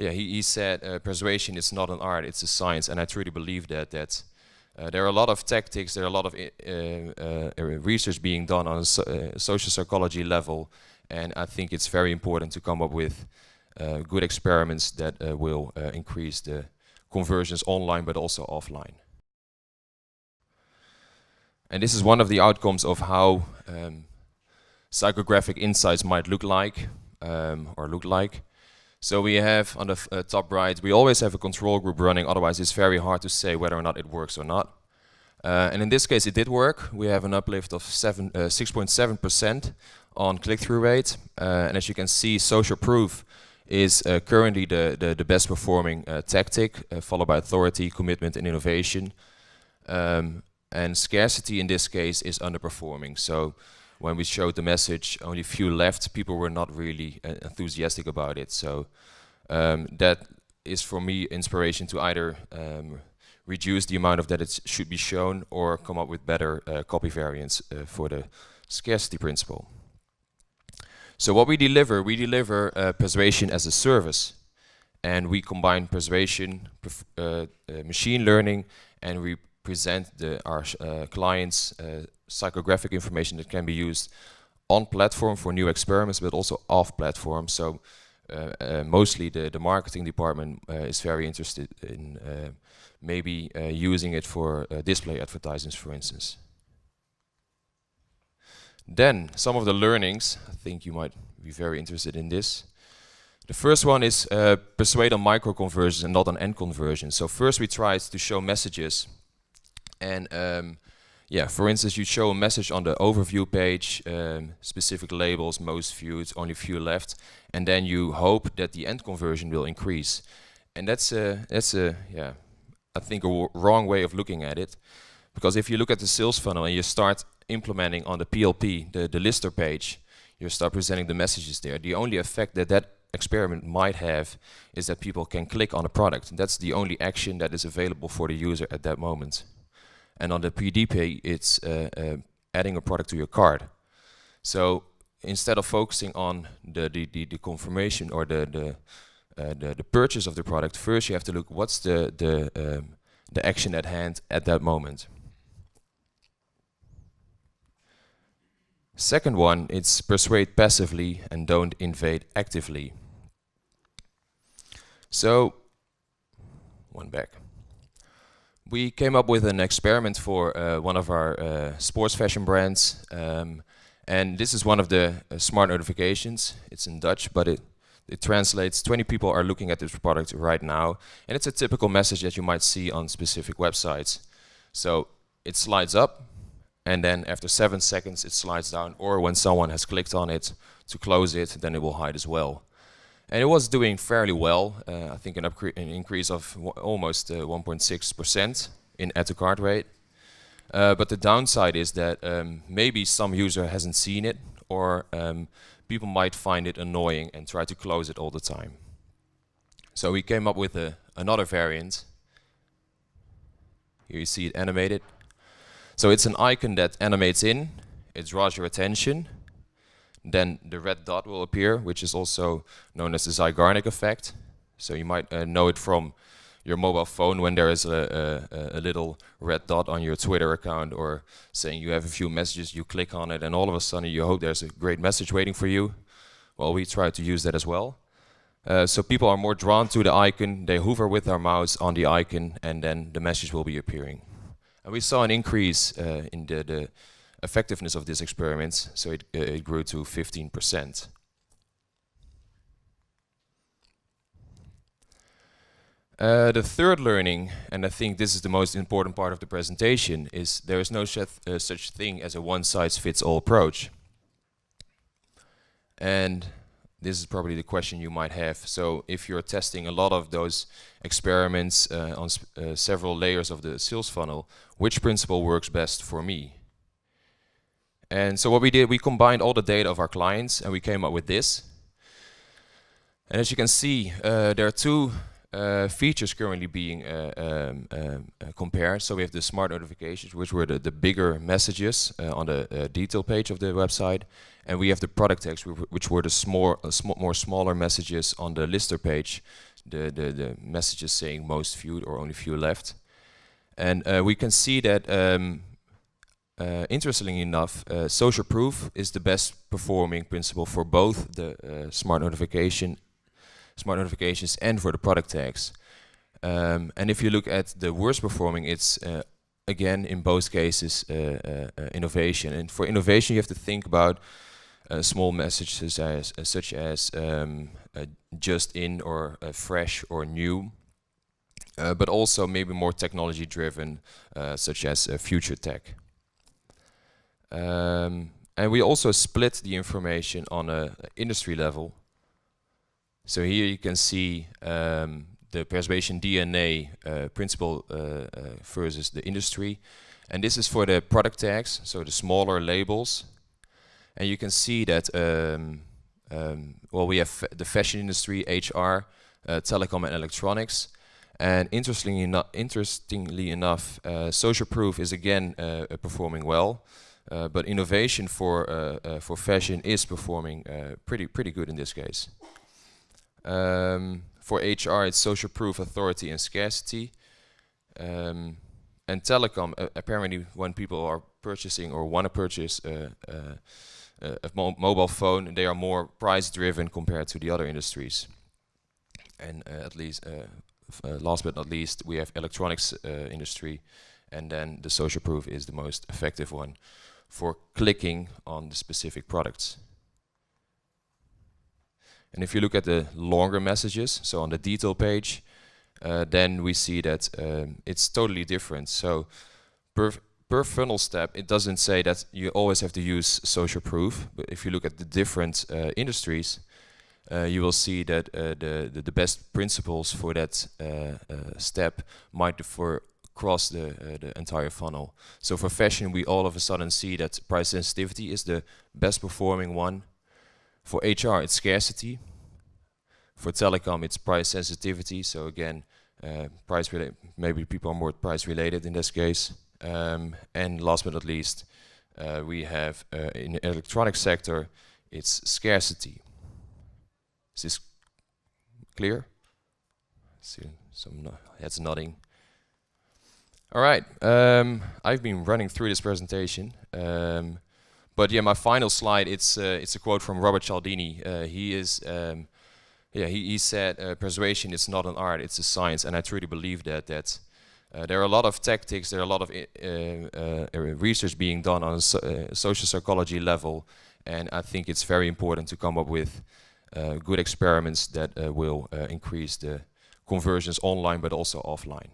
Yeah, he said persuasion is not an art, it's a science, and I truly believe that. There are a lot of tactics, there are a lot of research being done on a social psychology level, and I think it's very important to come up with good experiments that will increase the conversions online but also offline. And this is one of the outcomes of how psychographic insights might look like, So we have on the top right, we always have a control group running, otherwise it's very hard to say whether or not it works or not. And in this case it did work. We have an uplift of 6.7% on click-through rate. And as you can see, social proof is currently the best performing tactic, followed by authority, commitment and innovation. And scarcity in this case is underperforming. So when we showed the message, only a few left, people were not really enthusiastic about it. So that is for me inspiration to either reduce the amount of that it should be shown or come up with better copy variants for the scarcity principle. So what we deliver persuasion as a service, and we combine persuasion, machine learning, and we present our clients psychographic information that can be used on platform for new experiments, but also off platform. So mostly the marketing department is very interested in maybe using it for display advertisements, for instance. Then some of the learnings, I think you might be very interested in this. The first one is persuade on micro conversions and not on end conversions. So first we tried to show messages, and yeah, for instance, you show a message on the overview page, specific labels, most viewed, only few left, and then you hope that the end conversion will increase. And that's yeah, I think a wrong way of looking at it, because if you look at the sales funnel and you start implementing on the PLP, the lister page, you start presenting the messages there. The only effect that that experiment might have is that people can click on a product. That's the only action that is available for the user at that moment. And on the PDP, it's adding a product to your cart. So instead of focusing on the confirmation or the purchase of the product, first you have to look what's the action at hand at that moment. Second one, it's persuade passively and don't invade actively. So, one back. We came up with an experiment for one of our sports fashion brands, and this is one of the smart notifications. It's in Dutch, but it translates 20 people are looking at this product right now, and it's a typical message that you might see on specific websites. So it slides up, and then after 7 seconds it slides down, or when someone has clicked on it to close it, then it will hide as well. And it was doing fairly well, I think an increase of almost 1.6% in add to cart rate. But the downside is that maybe some user hasn't seen it, or people might find it annoying and try to close it all the time. So we came up with another variant. Here you see it animated. So it's an icon that animates in, it draws your attention, then the red dot will appear, which is also known as the Zeigarnik effect. So you might know it from your mobile phone when there is a little red dot on your Twitter account, or saying you have a few messages, you click on it, and all of a sudden you hope there's a great message waiting for you. Well, we try to use that as well. So people are more drawn to the icon, they hover with their mouse on the icon, and then the message will be appearing. And we saw an increase in the effectiveness of this experiment, so it grew to 15%. The third learning, and I think this is the most important part of the presentation, is there is no such thing as a one-size-fits-all approach. And this is probably the question you might have. So if you're testing a lot of those experiments on several layers of the sales funnel, which principle works best for me? And so what we did, we combined all the data of our clients and we came up with this. And as you can see, there are two features currently being compared. So we have the smart notifications, which were the bigger messages on the detail page of the website. And we have the product text, which were the more smaller messages on the lister page, the messages saying most viewed or only few left. And we can see that, interestingly enough, social proof is the best performing principle for both the smart notifications and for the product tags. And if you look at the worst performing, it's again in both cases innovation. And for innovation, you have to think about small messages such as just in or fresh or new, but also maybe more technology driven, such as future tech. And we also split the information on a industry level. So here you can see the persuasion DNA principle versus the industry. And this is for the product tags, so the smaller labels. And you can see that, well, we have the fashion industry, HR, telecom and electronics. And interestingly enough, social proof is again performing well. But innovation for fashion is performing pretty good in this case. For HR, it's social proof, authority, and scarcity. And telecom, apparently, when people are purchasing or want to purchase a mobile phone, they are more price-driven compared to the other industries. And at least, last but not least, we have electronics industry, and then the social proof is the most effective one for clicking on the specific products. And if you look at the longer messages, so on the detail page, then we see that it's totally different. So per funnel step, it doesn't say that you always have to use social proof, but if you look at the different industries, you will see that the best principles for that step might differ across the entire funnel. So for fashion, we all of a sudden see that price sensitivity is the best performing one. For HR, it's scarcity. For telecom, it's price sensitivity. So again, price related. Maybe people are more price related in this case. And last but not least, we have in the electronic sector, it's scarcity. Is this clear? See some heads nodding. All right, I've been running through this presentation, but yeah, my final slide. It's a quote from Robert Cialdini. He said, "Persuasion is not an art; it's a science," and I truly believe that. There are a lot of tactics, there are a lot of research being done on a social psychology level, and I think it's very important to come up with good experiments that will increase the conversions online, but also offline.